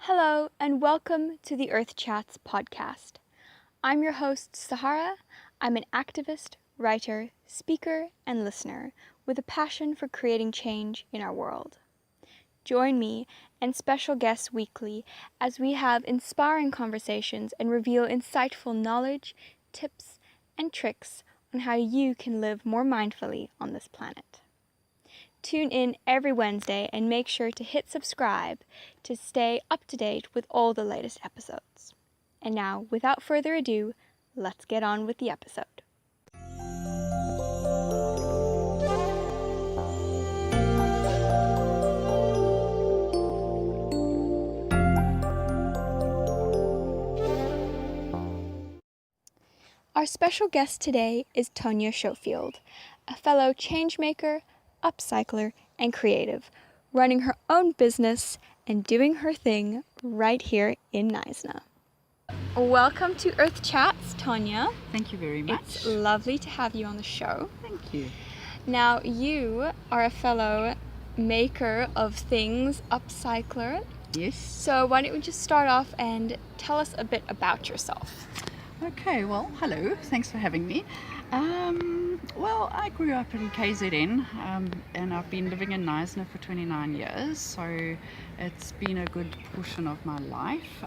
Hello, and welcome to the Earth Chats podcast. I'm your host, Sahara. I'm an activist, writer, speaker, and listener with a passion for creating change in our world. Join me and special guests weekly as we have inspiring conversations and reveal insightful knowledge, tips, and tricks on how you can live more mindfully on this planet. Tune in every Wednesday and make sure to hit subscribe to stay up to date with all the latest episodes. And now, without further ado, let's get on with the episode. Our special guest today is Tonya Schofield, a fellow changemaker, upcycler, and creative, running her own business and doing her thing right here in NANAZULU. Welcome to Earth Chats, Tonya. Thank you very much. It's lovely to have you on the show. Thank you. Now, you are a fellow maker of things, upcycler. Yes. So why don't we just start off and tell us a bit about yourself? Okay, well, hello. Thanks for having me. Well, I grew up in KZN and I've been living in NANAZULU for 29 years, so it's been a good portion of my life.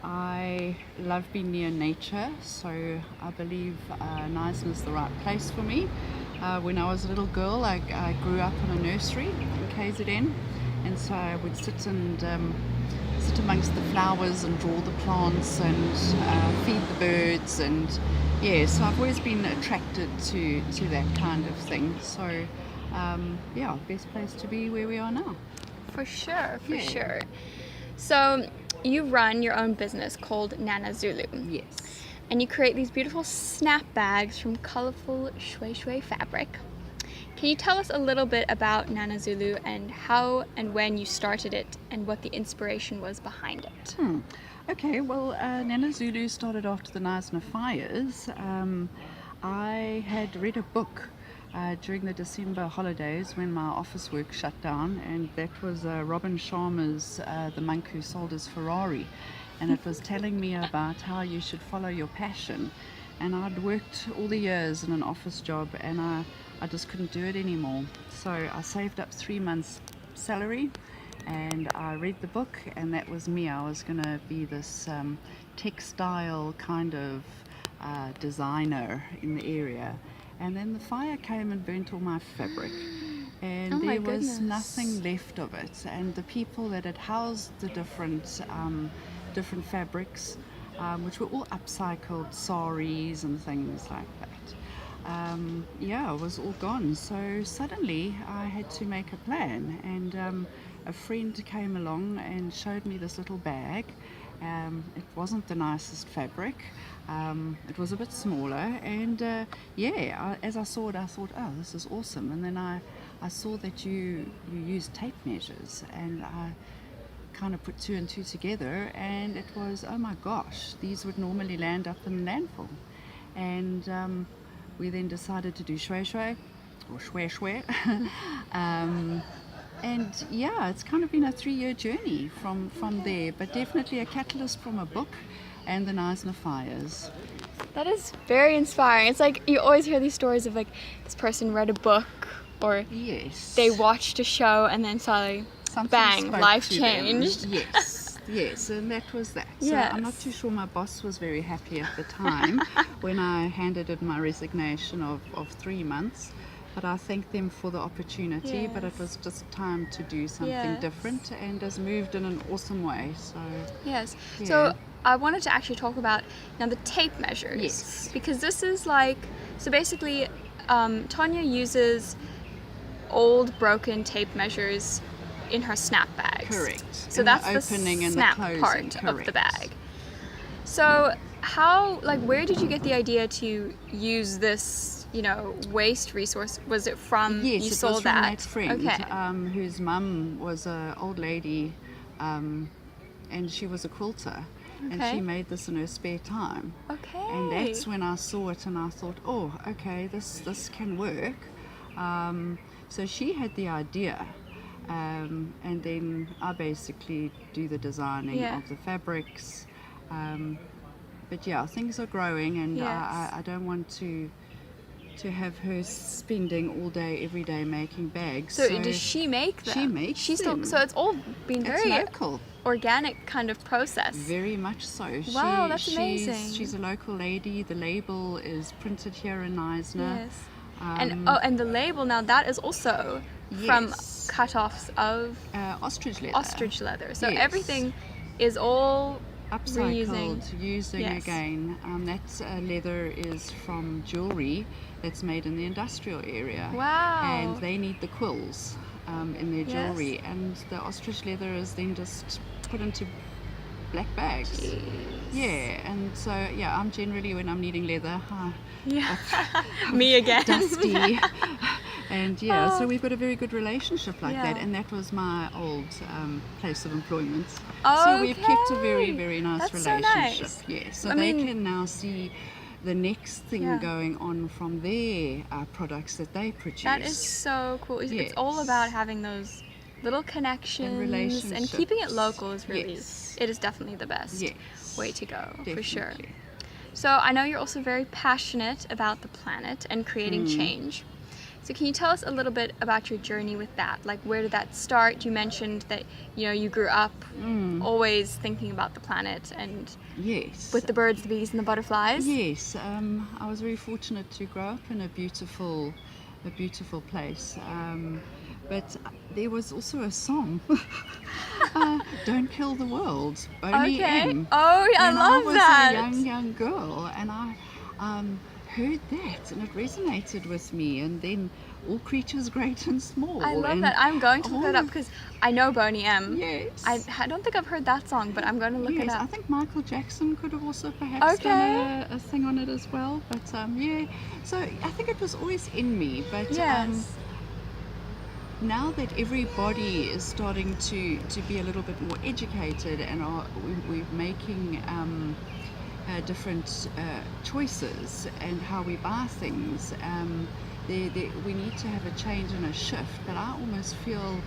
I love being near nature, so I believe NANAZULU is the right place for me. When I was a little girl, I grew up in a nursery in KZN, and so I would sit amongst the flowers and draw the plants and feed the birds, and so I've always been attracted to that kind of thing. So best place to be where we are now. For sure. So you run your own business called NANAZULU. Yes. And you create these beautiful snap bags from colorful shui fabric. Can you tell us a little bit about NANAZULU and how and when you started it and what the inspiration was behind it? Okay, well, NANAZULU started after the NANAZULU fires. I had read a book during the December holidays when my office work shut down, and that was Robin Sharma's The Monk Who Sold His Ferrari, and it was telling me about how you should follow your passion. And I'd worked all the years in an office job, and I just couldn't do it anymore. So I saved up 3 months' salary and I read the book, and that was me. I was going to be this textile kind of designer in the area. And then the fire came and burnt all my fabric, and there was nothing left of it. And the people that had housed the different fabrics, which were all upcycled saris and things like that, it was all gone. So suddenly I had to make a plan, and a friend came along and showed me this little bag. It wasn't the nicest fabric. It was a bit smaller, and as I saw it, I thought, oh, this is awesome. And then I saw that you use tape measures, and I kind of put two and two together, and it was, oh my gosh, these would normally land up in the landfill. And we then decided to do shui or shwe. And it's kind of been a 3-year journey from there, but definitely a catalyst from a book and the NANAZULU fires. That is very inspiring. It's like you always hear these stories of like this person read a book or they watched a show and then suddenly bang, life changed. Yes, and that was that. So I'm not too sure my boss was very happy at the time when I handed in my resignation of 3 months. But I thank them for the opportunity, but it was just time to do something different, and has moved in an awesome way. So I wanted to actually talk about now the tape measures. Yes. Because this is like, so basically Tonya uses old broken tape measures in her snap bags. Correct. So that's the opening and snap the part of the bag. So where did you get the idea to use this, waste resource? Was it from, you sold that? Yes, it was from that friend, whose mum was an old lady, and she was a quilter, and she made this in her spare time. Okay. And that's when I saw it and I thought, oh, okay, this can work. So she had the idea, And then I basically do the designing Yeah. of the fabrics. But yeah, things are growing, and Yes. I don't want to have her spending all day, every day making bags. So does she make them? She makes them. So it's all been It's very local. organic kind of process. Very much so. Wow, that's amazing. She's a local lady. The label is printed here in Knysna. Yes. And the label now, that is also from Yes. cut-offs of Ostrich leather. ostrich leather. So Yes. everything is all Upcycled, using Yes. again. That leather is from jewelry that's made in the industrial area. Wow. And they need the quills in their Yes. jewelry, and the ostrich leather is then just put into black bags. Jeez. Yeah, and so yeah, I'm generally, when I'm needing leather, Yeah. Me again. dusty. And yeah, so we've got a very good relationship like that, Yeah. and that was my old place of employment. So we've kept a very, Okay. very nice That's so relationship. nice. Yeah, so I they mean- can now see the next thing Yeah. going on from their products that they produce. That is so cool. It's all Yes. about having those little connections and relationships. keeping it local is really, Yes. it is definitely the best Yes. way to go, for sure. Definitely. So I know you're also very passionate about the planet and creating change. So can you tell us a little bit about your journey with that? Like, where did that start? You mentioned that, you grew up always thinking about the planet and Yes. with the birds, the bees, and the butterflies. Yes, I was very fortunate to grow up in a beautiful place. But there was also a song, "Don't Kill the World," Boney Okay. M. Oh, I When love I was that. a young girl, and I heard that, and it resonated with me. And then "All Creatures Great and Small." I love and that. I'm going to look that all up because I know Boney M. Yes. I don't think I've heard that song, but I'm going to look it Yes, I up. think Michael Jackson could have also perhaps done a thing on it as well. But yeah, so I think it was always in me. But Yes. now that everybody is starting to be a little bit more educated, and we're making different choices and how we buy things, we need to have a change and a shift. But I almost feel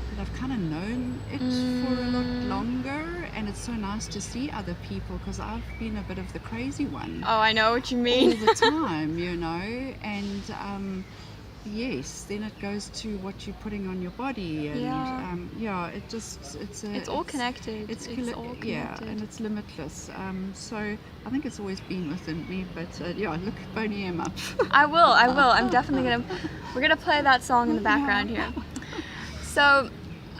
that I've kind of known it for a lot longer, and it's so nice to see other people, because I've been a bit of the crazy one Oh, I know what you all mean. the time, and yes, then it goes to what you're putting on your body, and It's all connected. It's all connected. yeah, and it's limitless. So I think it's always been within me. But look Boney M up. I will. I'm definitely we're gonna play that song in the background here. So,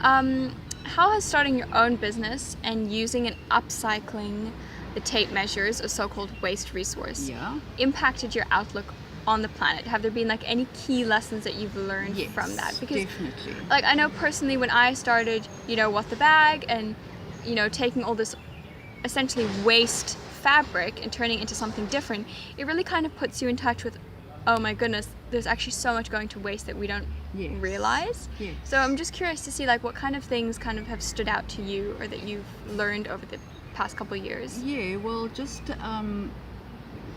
how has starting your own business and using and upcycling the tape measures, a so-called waste resource, Yeah. impacted your outlook on the planet? Have there been like any key lessons that you've learned Yes, from that? Because definitely. like I know personally when I started, What the Bag, and taking all this essentially waste fabric and turning it into something different, it really kind of puts you in touch with, oh my goodness, there's actually so much going to waste that we don't Yes. realize. Yes. So I'm just curious to see like what kind of things kind of have stood out to you or that you've learned over the past couple of years. Yeah, well, just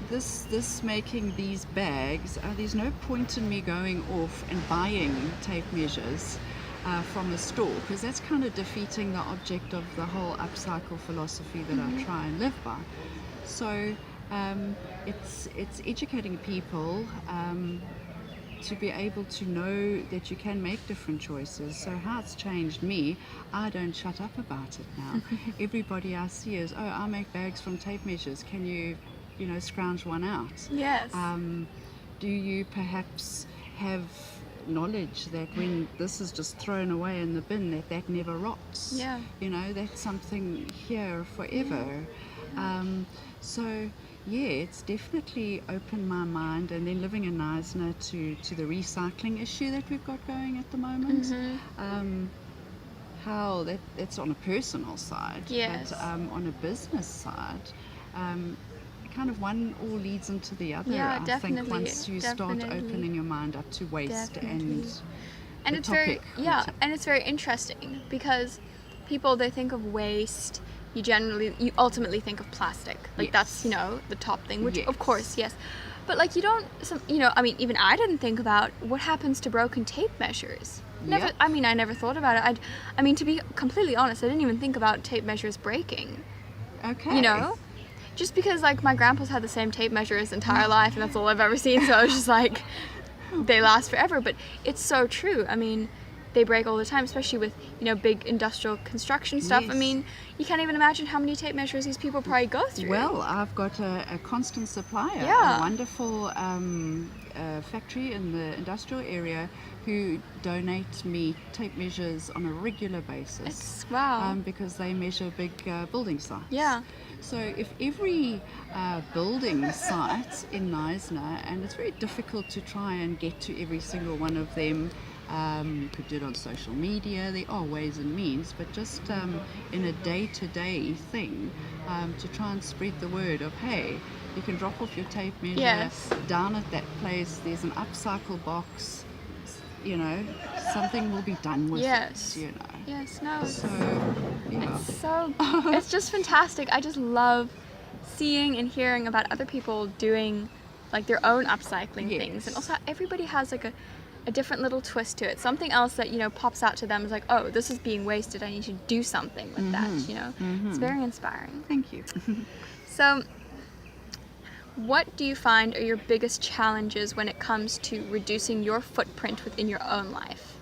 this making these bags, there's no point in me going off and buying tape measures from a store, because that's kind of defeating the object of the whole upcycle philosophy that I try and live by. So it's educating people to be able to know that you can make different choices. So how it's changed me, I don't shut up about it now. Everybody I see is, oh, I make bags from tape measures. Can you scrounge one out? Yes. Do you perhaps have knowledge that when this is just thrown away in the bin, that never rots? Yeah. That's something here forever. So yeah, it's definitely opened my mind, and then living in Knysna to the recycling issue that we've got going at the moment. How that's on a personal side, Yes. but on a business side, kind of one all leads into the other. Yeah, I definitely, think once you start definitely. opening your mind up to waste Definitely. and it's the very topic, and it's very interesting because people, they think of waste, you ultimately think of plastic, like that's Yes. the top thing, which Yes. of course, yes, But like you don't, I mean, even I didn't think about what happens to broken tape measures. Never. Yep. I mean, I never thought about it. I mean, to be completely honest, I didn't even think about tape measures breaking. Okay. You know, just because like my grandpa's had the same tape measure his entire life, and that's all I've ever seen. So I was just like, they last forever. But it's so true. I mean, they break all the time, especially with big industrial construction stuff. Yes. I mean, you can't even imagine how many tape measures these people probably go through. Well, I've got a constant supplier, Yeah. a wonderful factory in the industrial area who donate me tape measures on a regular basis. Wow. Because they measure big building sites. Yeah. So if every building site in Knysna, and it's very difficult to try and get to every single one of them, could do it on social media, there are ways and means, but just in a day-to-day thing, to try and spread the word of, hey, you can drop off your tape measure. Yes. Down at that place there's an upcycle box, something will be done with Yes. it, Yes, no. So, yeah. So it's just fantastic. I just love seeing and hearing about other people doing like their own upcycling Yes. things, and also everybody has like a different little twist to it. Something else that pops out to them is like, oh, this is being wasted. I need to do something with that. It's very inspiring. Thank you. So, what do you find are your biggest challenges when it comes to reducing your footprint within your own life?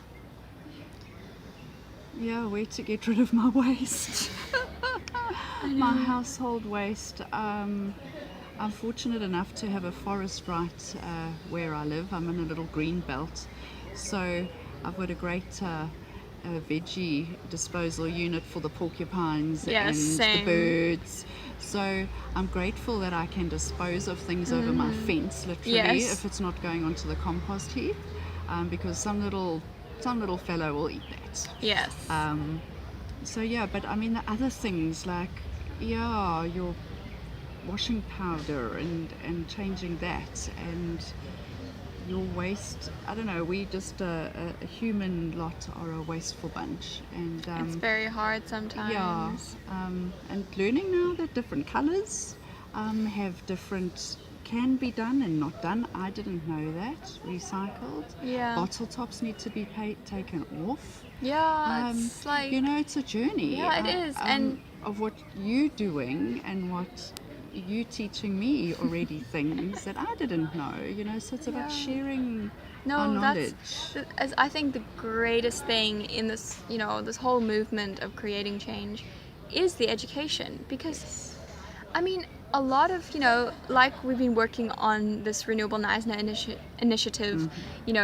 Yeah, where to get rid of my waste. My household waste. I'm fortunate enough to have a forest right where I live. I'm in a little green belt, so I've got a great veggie disposal unit for the porcupines and same. the birds. So I'm grateful that I can dispose of things over my fence, literally, Yes. if it's not going onto the compost heap, because some little fellow will eat that. Yes. So yeah, but I mean the other things like your washing powder and changing that, and your waste. I don't know. We just a human lot are a wasteful bunch, and It's very hard sometimes. yeah, and learning now that different colors have different, can be done and not done. I didn't know that. Recycled. Yeah. Bottle tops need to be taken off. Yeah, it's like It's a journey. Yeah, it is, and of what you doing and what you teaching me already things that I didn't know. So it's about sharing our knowledge. That's I think the greatest thing in this, this whole movement of creating change is the education, because I mean, a lot of, like we've been working on this Renewable Knysna initiative,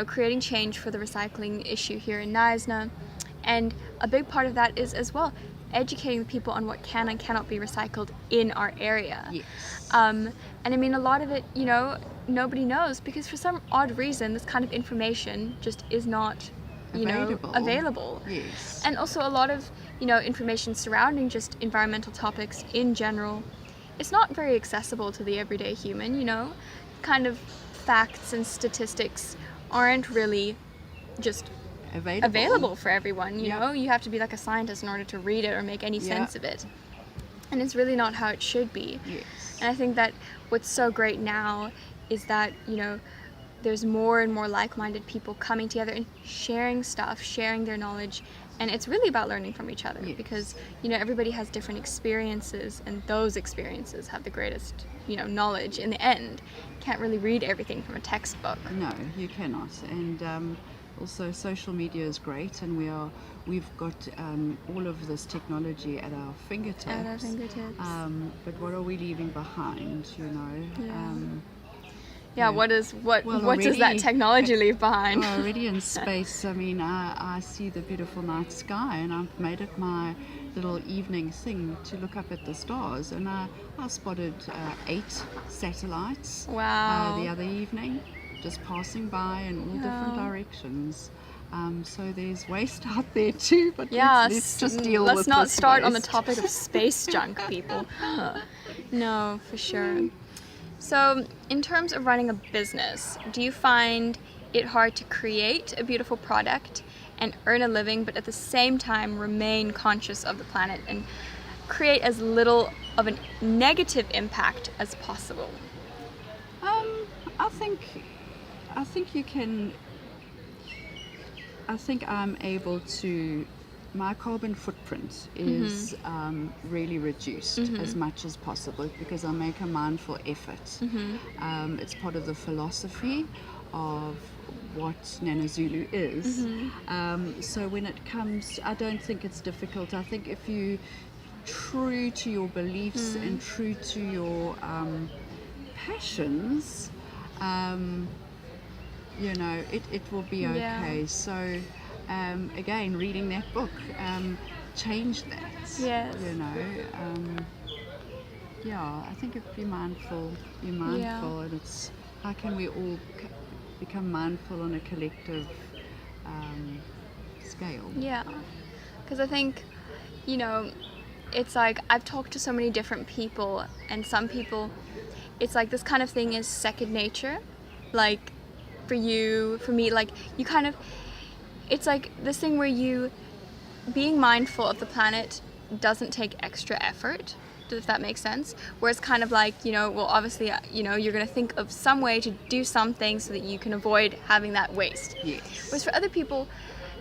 creating change for the recycling issue here in Knysna, and a big part of that is as well educating people on what can and cannot be recycled in our area. Yes. And I mean, a lot of it, nobody knows, because for some odd reason this kind of information just is not available. Yes. And also a lot of information surrounding just environmental topics in general, it's not very accessible to the everyday human. Kind of facts and statistics aren't really just available for everyone. You have to be like a scientist in order to read it or make any sense of it, and it's really not how it should be. Yes. And I think that what's so great now is that there's more and more like-minded people coming together and sharing stuff, sharing their knowledge, and it's really about learning from each other. Yes. Because everybody has different experiences, and those experiences have the greatest knowledge in the end. You can't really read everything from a textbook. No, you cannot. And also social media is great, and we've got all of this technology at our fingertips. But what are we leaving behind? What does that technology leave behind? Already in space, I mean, I see the beautiful night sky, and I've made it my little evening thing to look up at the stars, and I spotted 8 satellites the other evening, just passing by in all different directions. So there's waste out there too, but let's just deal with this. Let's not start on the waste. topic of space junk, people. No, for sure. So, in terms of running a business, do you find it hard to create a beautiful product and earn a living, but at the same time remain conscious of the planet and create as little of a negative impact as possible? I think you can. I think I'm able to. My carbon footprint is really reduced as much as possible because I make a mindful effort. It's part of the philosophy of what NANAZULU is. So when it comes, I don't think it's difficult. I think if you true to your beliefs and true to your passions, you know, it will be okay. Yeah. So again, reading that book changed that. Yes. You know, yeah, I think if you're mindful, and it's how can we all become mindful on a collective scale? Yeah, because I think, you know, it's like I've talked to so many different people, and some people, it's like this kind of thing is second nature. Like for you, for me, like you kind of, it's like this thing where you being mindful of the planet doesn't take extra effort, if that makes sense. Whereas kind of like, you know, well obviously, you know, you're going to think of some way to do something so that you can avoid having that waste. Yes. Whereas for other people,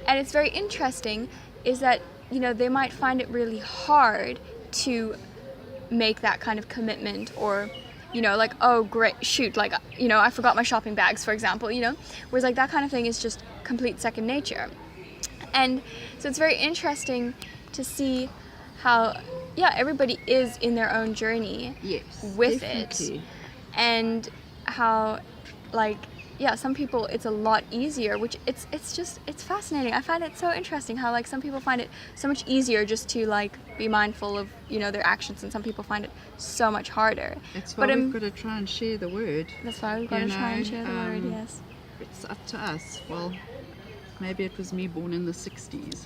and it's very interesting, is that, you know, they might find it really hard to make that kind of commitment, or, you know, like, oh great, shoot, like, you know, I forgot my shopping bags, for example, you know. Whereas like that kind of thing is just complete second nature. And so it's very interesting to see how, yeah, everybody is in their own journey with definitely. it. And how, like, yeah, some people it's a lot easier, which it's fascinating. I find it so interesting how like some people find it so much easier just to like be mindful of, you know, their actions, and some people find it so much harder. That's why we've got to try and share the word. That's why we've got to try and share the word, yes. It's up to us. Well, maybe it was me born in the 60s.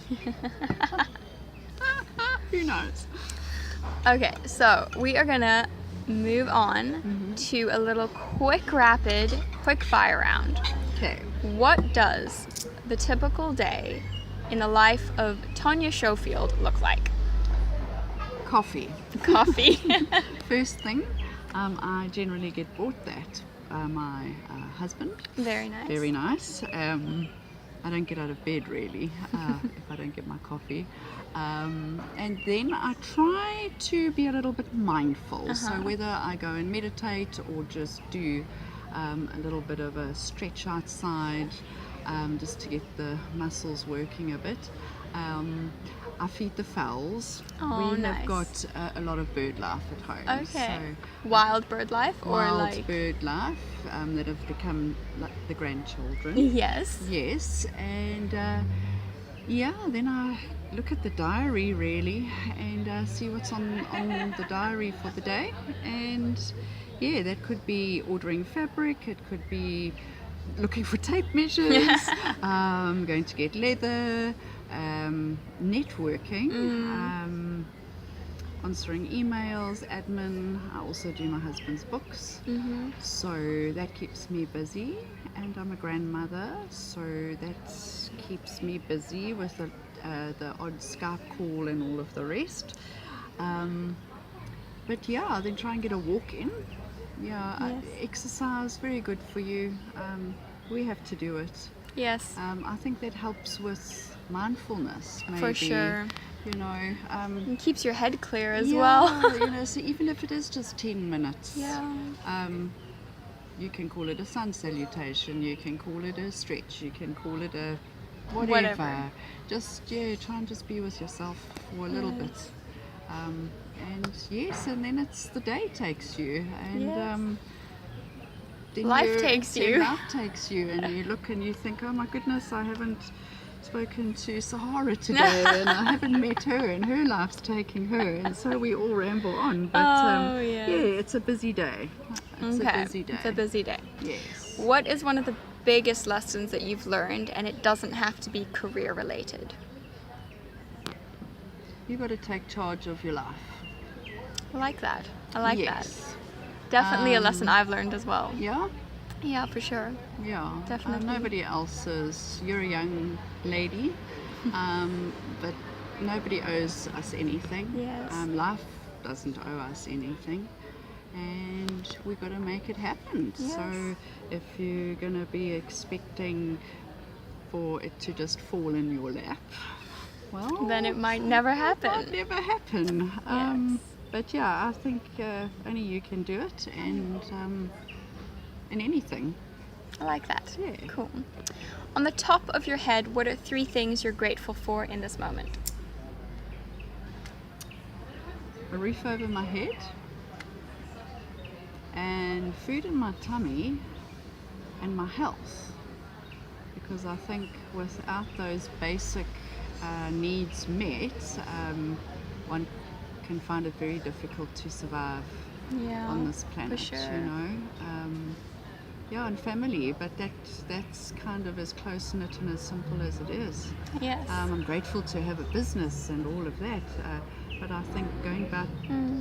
Who knows? Okay, so we are gonna move on to a little quick fire round. Okay. What does the typical day in the life of Tonya Schofield look like? Coffee. Coffee. First thing, I generally get bought that by my husband. Very nice. Very nice. I don't get out of bed really if I don't get my coffee. And then I try to be a little bit mindful. So whether I go and meditate or just do a little bit of a stretch outside, just to get the muscles working a bit. I feed the fowls. Oh, we nice. have got a lot of bird life at home. Okay. So, wild bird life, or wild like bird life that have become like the grandchildren. Yes. Yes, and then I look at the diary really and see what's on the diary for the day, and that could be ordering fabric, it could be looking for tape measures, going to get leather, networking, answering emails, admin. I also do my husband's books, so that keeps me busy, and I'm a grandmother, so that keeps me busy with the odd Skype call and all of the rest. But then try and get a walk in. Exercise, very good for you. We have to do it. Yes. I think that helps with mindfulness, maybe. For sure. You know, It keeps your head clear as well. you know, so even if it is just 10 minutes, you can call it a sun salutation, you can call it a stretch, you can call it a whatever. Just try and just be with yourself for a little bit. And then it's the day takes you, and then life takes you. Life takes you, and you look and you think, oh my goodness, I haven't spoken to Sahara today, and I haven't met her, and her life's taking her, and so we all ramble on. But it's a busy day. It's a busy day. It's a busy day. Yes. What is one of the biggest lessons that you've learned, and it doesn't have to be career related? You've got to take charge of your life. I like that. I like that. Yes. Definitely a lesson I've learned as well. Yeah? Yeah, for sure. Yeah. Definitely. Nobody else is. You're a young lady, but nobody owes us anything. Yes. Life doesn't owe us anything. and we got to make it happen. Yes. So if you're going to be expecting for it to just fall in your lap, well, Then it might never it happen. might never happen. Yes. But yeah, I think only you can do it, and in anything. I like that. Yeah. Cool. On the top of your head, what are 3 things you're grateful for in this moment? A roof over my head, and food in my tummy, and my health. Because I think without those basic needs met, one can find it very difficult to survive Yeah. on this planet. For sure. You know, yeah, and family. But that's kind of as close knit and as simple as it is. Yes. I'm grateful to have a business and all of that, but I think going back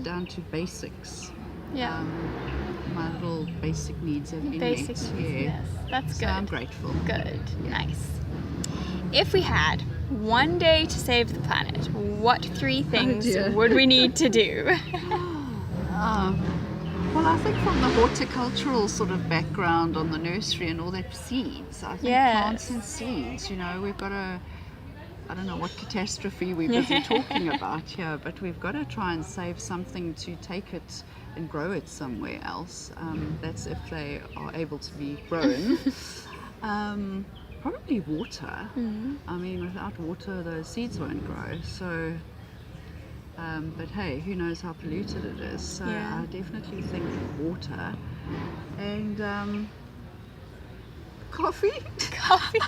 down to basics. Yeah. My little basic needs have been Basic met. needs, Yeah. yes. That's So good. I'm grateful. Good. Nice. If we had one day to save the planet, what 3 things dear. would we need to do? Well, I think from the horticultural sort of background on the nursery and all that seeds, I think Yes. plants and seeds, you know, we've got to, I don't know what catastrophe we're busy talking about here, but we've got to try and save something to take it and grow it somewhere else. That's if they are able to be grown. Probably water. I mean, without water, those seeds won't grow. So, but hey, who knows how polluted it is? So Yeah. I definitely think water and coffee. Coffee.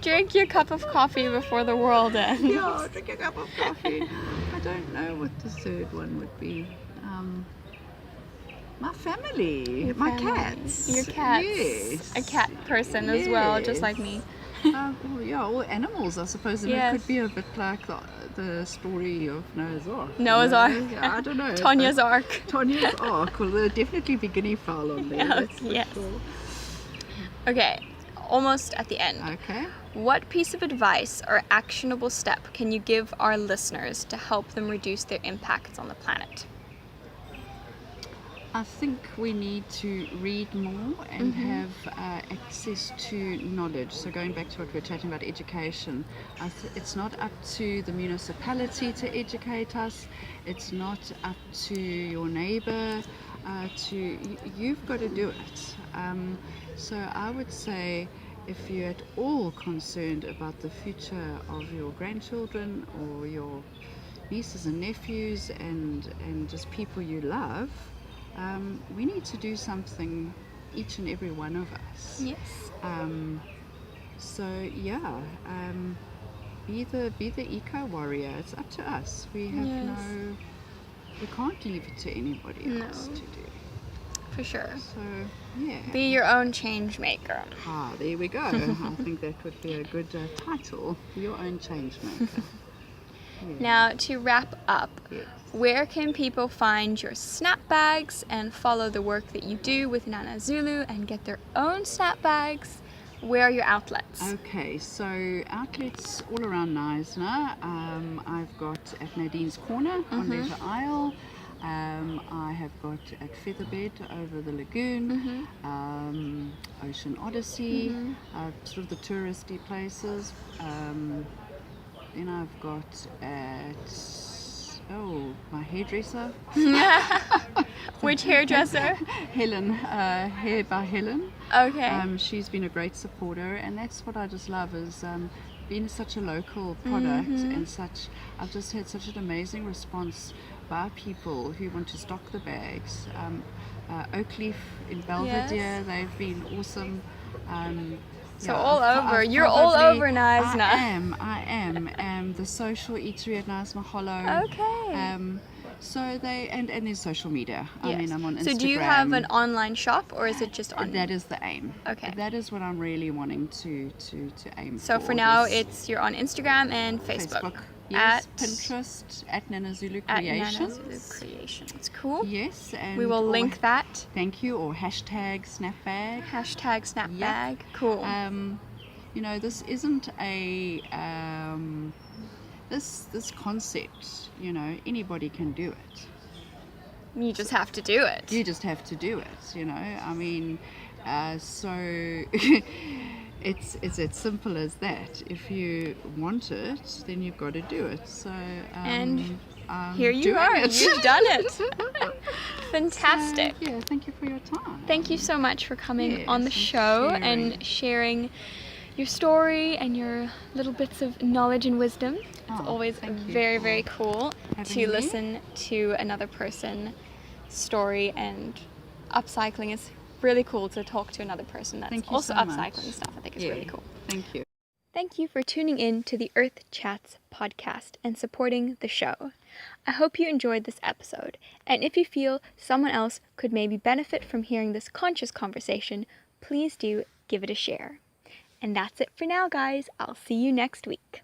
Drink your cup of coffee before the world ends. Yeah, drink a cup of coffee. I don't know what the third one would be. My family, Your my family. cats. Your cats. Yes. A cat person as well, just Yes. like me. Well, yeah, all animals, I suppose. And Yes. it could be a bit like the story of Noah's Ark. Noah's you know? Ark. Yeah, I don't know. Tonya's but Ark. Tonya's Ark. Well, there'll definitely be guinea fowl on there. That's for Yes. sure. Okay, almost at the end. Okay. What piece of advice or actionable step can you give our listeners to help them reduce their impacts on the planet? I think we need to read more and have access to knowledge. So going back to what we were chatting about education, it's not up to the municipality to educate us. It's not up to your neighbour. You've got to do it. So I would say, if you're at all concerned about the future of your grandchildren or your nieces and nephews and just people you love, we need to do something, each and every one of us. Yes. So yeah, be the eco warrior. It's up to us. We have we can't leave it to anybody else to do. For sure. So yeah. Be your own change maker. There we go. I think that would be a good title. Your own change maker. Yeah. Now, to wrap up, Yes. where can people find your snap bags and follow the work that you do with NANAZULU and get their own snap bags? Where are your outlets? Okay, so outlets all around Knysna. I've got at Nadine's Corner on Leisure Isle. I have got at Featherbed over the lagoon, Ocean Odyssey, sort of the touristy places. Then I've got at, my hairdresser. Which hairdresser? Helen, Hair by Helen. Okay. She's been a great supporter, and that's what I just love is being such a local product and such. I've just had such an amazing response by people who want to stock the bags. Oakleaf in Belvedere, they've been awesome. So all over, you're all over Knysna. I am. The social eatery at Knysna Hollow. Okay. So they and there's social media. I mean, I'm on Instagram. So do you have an online shop, or is it just on? That is the aim. Okay. That is what I'm really wanting to aim for. So for now, you're on Instagram and Facebook. Yes, At Pinterest at NANAZULU at Creations. NANAZULU Creations. Cool. Yes, and We will link that. Thank you, or hashtag snapbag. Hashtag snapbag. Yep. Cool. You know, this isn't a this concept. You know, anybody can do it. You just have to do it. You just have to do it, you know. I mean, so it's as simple as that. If you want it, then you've got to do it. So and here you are. You've done it. Fantastic. So, yeah, thank you for your time. Thank you so much for coming on the show and sharing your story and your little bits of knowledge and wisdom. It's always very, very cool to listen to another person's story, and upcycling is really cool to talk to another person that's also upcycling stuff. I think it's really cool. Thank you. Thank you for tuning in to the Earth Chats podcast and supporting the show. I hope you enjoyed this episode, and if you feel someone else could maybe benefit from hearing this conscious conversation, please do give it a share. And that's it for now, guys. I'll see you next week.